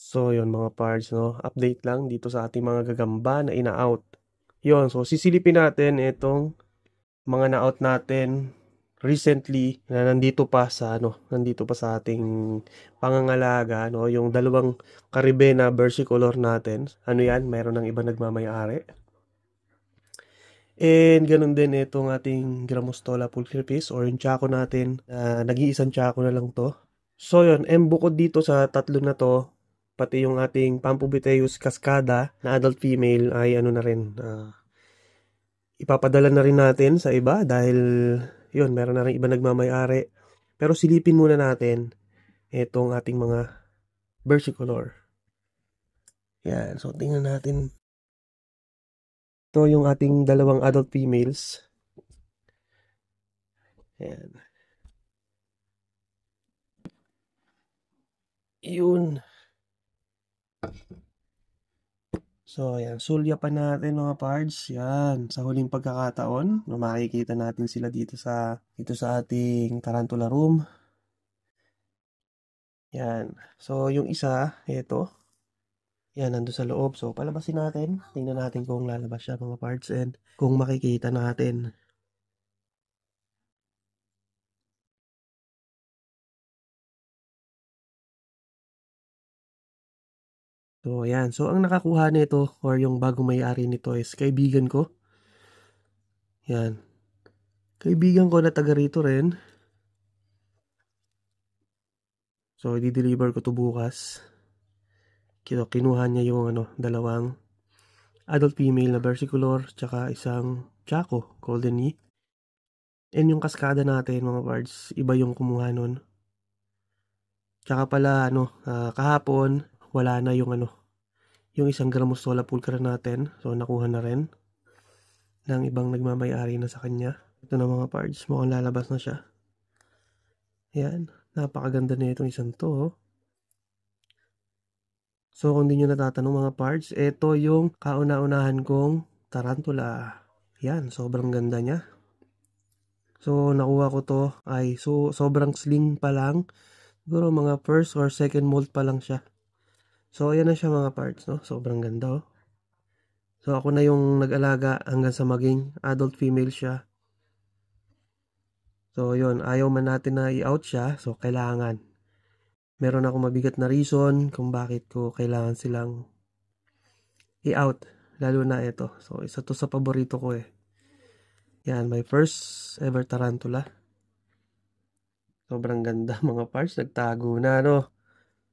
So, yun mga parts, no? Update lang dito sa ating mga gagamba na ina-out. Yun, so sisilipin natin itong mga na-out natin recently na nandito pa sa ating pangangalaga, no? Yung dalawang Caribe na versicolor natin. Ano yan? Mayroon ng iba nagmamayari. And ganun din itong ating Gramostola pulchripis or yung tsako natin. Nag-iisang tsako na lang to. So yun, bukod dito sa tatlo na to, pati yung ating Pampubiteus cascada na adult female ay ano na rin, ipapadala na rin natin sa iba dahil yun, meron na rin iba nagmamayari. Pero silipin muna natin itong ating mga versicolor. Yan, so tingnan natin. Ito yung ating dalawang adult females. Yan. Yun. So, ayan. Sulyapan natin mga pards. Yan. Sa huling pagkakataon, makikita natin sila dito sa ating tarantula room. Yan. So, yung isa, ito. Yan, nandun sa loob. So, palabasin natin. Tingnan natin kung lalabas siya mga pards and kung makikita natin. So, ayan. So, ang nakakuha nito or yung bagong may-ari nito is kaibigan ko. Yan. Kaibigan ko na taga rito rin. So, i-deliver ko to bukas. Kinuha niya yung dalawang adult female na versicolor tsaka isang Chaco Golden Yi. And yung kaskada natin mga pards, iba yung kumuha nun. Tsaka pala kahapon wala na yung yung isang Gramostola pulchra natin. So nakuha na rin ng ibang nagmamay-ari na sa kanya. Ito na mga pards, mukhang lalabas na siya. Yan, napakaganda na itong isang to. So kung di nyo natatanong mga pards, ito yung kauna-unahan kong tarantula. Yan, sobrang ganda niya. So nakuha ko to ay sobrang sling pa lang. Siguro mga first or second molt pa lang siya. So ayan na siya mga parts, no? Sobrang ganda, oh. So ako na yung nag-alaga hanggang sa maging adult female siya. So yun, ayaw man natin na i-out siya, so kailangan. Meron ako mabigat na reason kung bakit ko kailangan silang i-out. Lalo na ito. So isa to sa paborito ko eh. Yan, my first ever tarantula. Sobrang ganda mga parts, nagtago na no.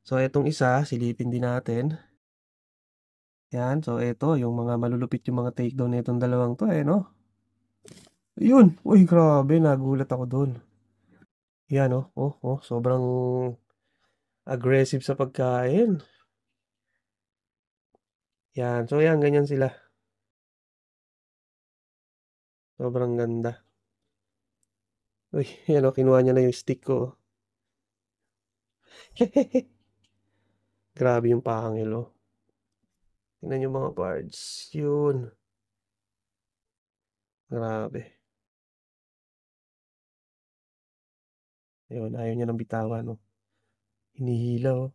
So itong isa, silipin din natin. Yan, so ito, yung mga malulupit yung mga takedown na itong dalawang to eh, no? Yun, uy grabe, nagulat ako doon. Yan, sobrang aggressive sa pagkain. Yan, so yan, ganyan sila. Sobrang ganda. Uy, yan kinuha niya na yung stick ko. Grabe yung pangil, oh. Tingnan yung mga parts. Yun. Grabe. Ayun, ayaw niya ng bitawan, oh. Hinihila, oh.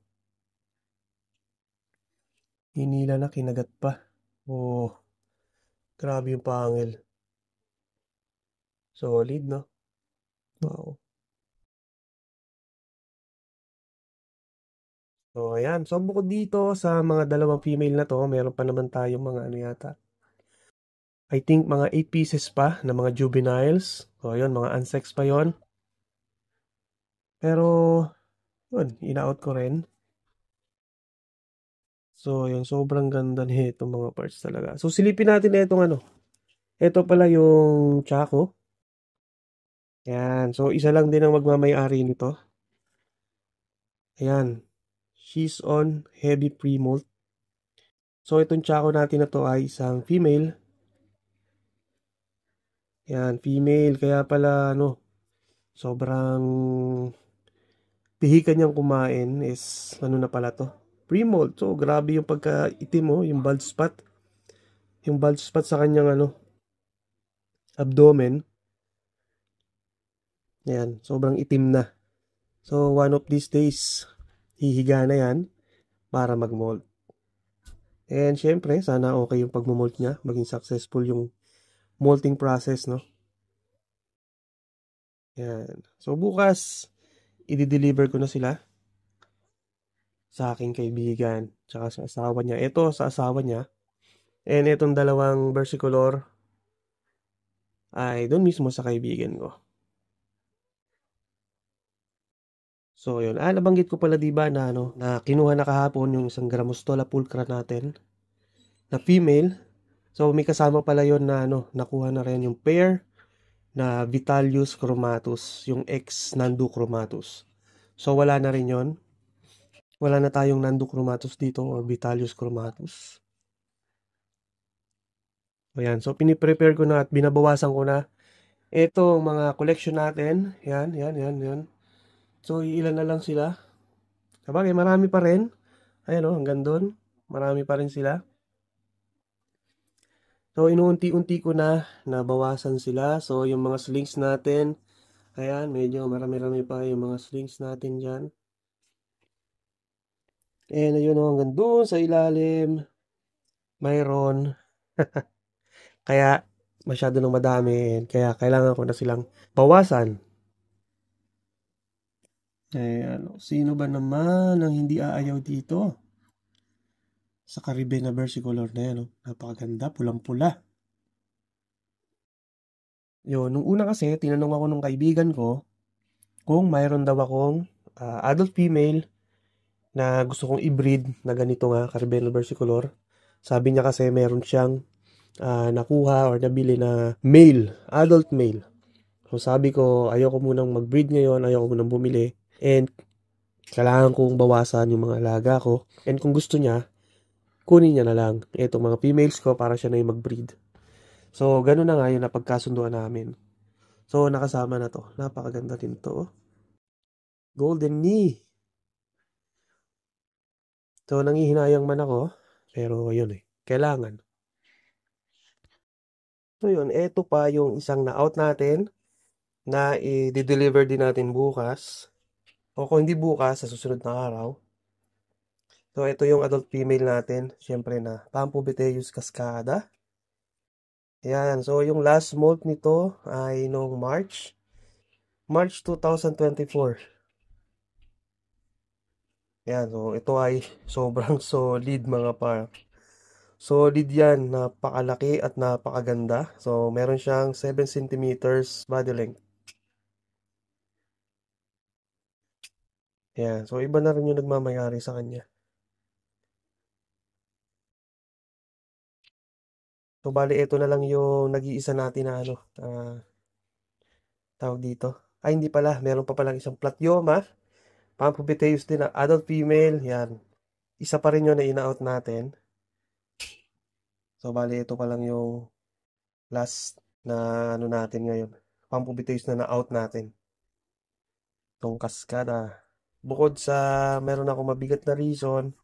Hinila na, kinagat pa. Oh, grabe yung pangil. Solid, no? Wow. So, ayan. So, bukod dito sa mga dalawang female na to, meron pa naman tayong mga yata. I think mga 8 pieces pa na mga juveniles. So, yun, mga unsex pa yon. Pero, yun, ina-out ko rin. So, yun, sobrang ganda nitong mga parts talaga. So, silipin natin na itong Ito pala yung Chaco. Ayan. So, isa lang din ang magmamay-ari nito. Ayan. She's on heavy pre-molt. So, itong Chaco natin na to ay isang female. Ayan, female. Kaya pala, sobrang pihikan niyang kumain is, na pala to? Pre-molt. So, grabe yung pagka-itim, yung bald spot. Yung bald spot sa kanyang, abdomen. Ayan, sobrang itim na. So, one of these days, hihiga na yan. para mag-molt. And syempre, sana okay yung pag-molt niya, maging successful yung molting process, no? Yan. So bukas, i-deliver ko na sila sa aking kaibigan, tsaka sa asawa niya. Ito sa asawa niya. And itong dalawang versicolor ay doon mismo sa kaibigan ko. So yun. Nabanggit ko pala 'di ba na na kinuha na kahapon yung isang Grammostola pulchra natin na female. So may kasama pala yon na nakuha na rin yung pair na Vitellius chromatus, yung ex Nando chromatus. So wala na rin yon. Wala na tayong Nando chromatus dito or Vitellius chromatus. Ayan, so piniprepare ko na at binabawasan ko na ito mga collection natin. Yan, yan, yan, yan. So ilan na lang sila. Sabagay, marami pa rin. Ayan o, hanggang doon. Marami pa rin sila. So inuunti-unti ko na nabawasan sila. So yung mga slings natin, ayan, medyo marami-rami pa yung mga slings natin dyan. And ayun o, hanggang doon sa ilalim, mayroon. Kaya masyado nang madami. Kaya kailangan ko na silang bawasan. Ayan, sino ba naman ang hindi aayaw dito? Sa Caribbean na versicolor na yan, napakaganda, pulang-pula. Yun, nung una kasi, tinanong ako nung kaibigan ko kung mayroon daw akong adult female na gusto kong i-breed na ganito nga, Caribbean versicolor. Sabi niya kasi meron siyang nakuha or nabili na male, adult male. So sabi ko, ayoko munang mag-breed ngayon, ayoko munang bumili. And kailangan kong bawasan yung mga alaga ko. And kung gusto niya, kunin niya na lang itong mga females ko para siya na yung mag-breed. So, gano'n na nga yung napagkasunduan namin. So, nakasama na to. Napakaganda din to. Golden knee. So, nangihinayang man ako. Pero, yun kailangan. So, yun. Eto pa yung isang na-out natin na i-deliver din natin bukas. O kung hindi bukas, sa susunod na araw. So, ito yung adult female natin. Siyempre na Pamphobeteus cascada. Ayan. So, yung last molt nito ay noong March 2024. Ayan. So, ito ay sobrang solid mga par. Solid yan. Napakalaki at napakaganda. So, meron siyang 7 centimeters body length. Ayan. So, iba na rin yung nagmamayari sa kanya. So, bali, ito na lang yung nag-iisa natin na tawag dito. Ay, hindi pala. Meron pa palang isang platyoma. Pamphobeteus din na adult female. Yan. Isa pa rin yun na ina-out natin. So, bali, ito pa lang yung last na natin ngayon. Pamphobeteus na na-out natin. Itong kaskada. Bukod sa meron ako mabigat na reason,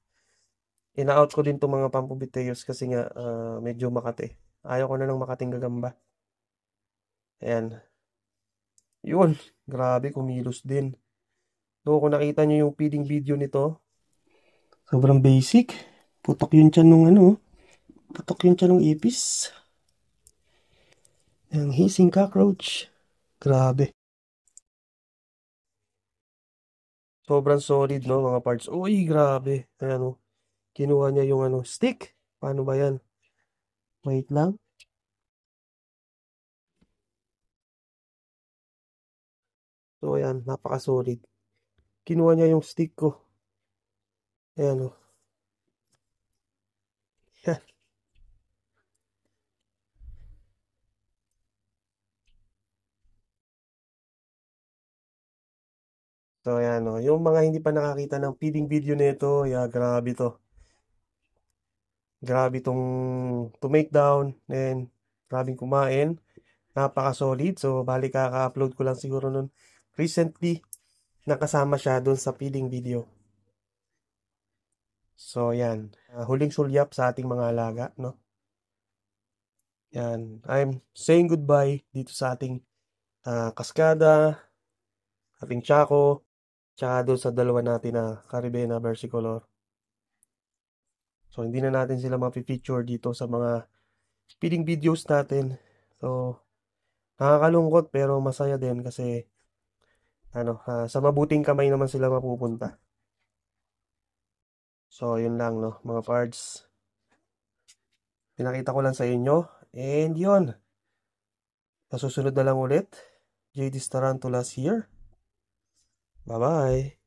ina-out ko din itong mga Pamphobeteus kasi nga medyo makate. Ayaw ko na ng makating gagamba. Ayan. Yun. Grabe, kumilos din. So, kung nakita nyo yung feeding video nito, sobrang basic. Putok yung tiyan nung putok yung tiyan nung ipis. Ang hissing cockroach. Grabe. Sobrang solid, no, mga parts. Uy, grabe. Ayan, kinuha niya yung stick. Paano ba yan? Wait lang. So, ayan, napaka-solid. Kinuha niya yung stick ko. Ayan, So, ayan, yung mga hindi pa nakakita ng feeding video nito, yeah, grabe to. Grabe tong to make down, and grabing kumain. Napaka-solid. So, bali kaka-upload ko lang siguro nun recently. Nakasama siya dun sa feeding video. So, yan. Huling sulyap sa ating mga alaga, no? Yan. I'm saying goodbye dito sa ating kaskada, ating Chaco, tsaka doon sa dalawa natin na Caribena versicolor. So, hindi na natin sila mapipicture dito sa mga feeding videos natin. So, nakakalungkot pero masaya din kasi sa mabuting kamay naman sila mapupunta. So, yun lang, no, mga pards. Pinakita ko lang sa inyo. And yun. Sa susunod na lang ulit. JD's Tarantulas here. Bye-bye.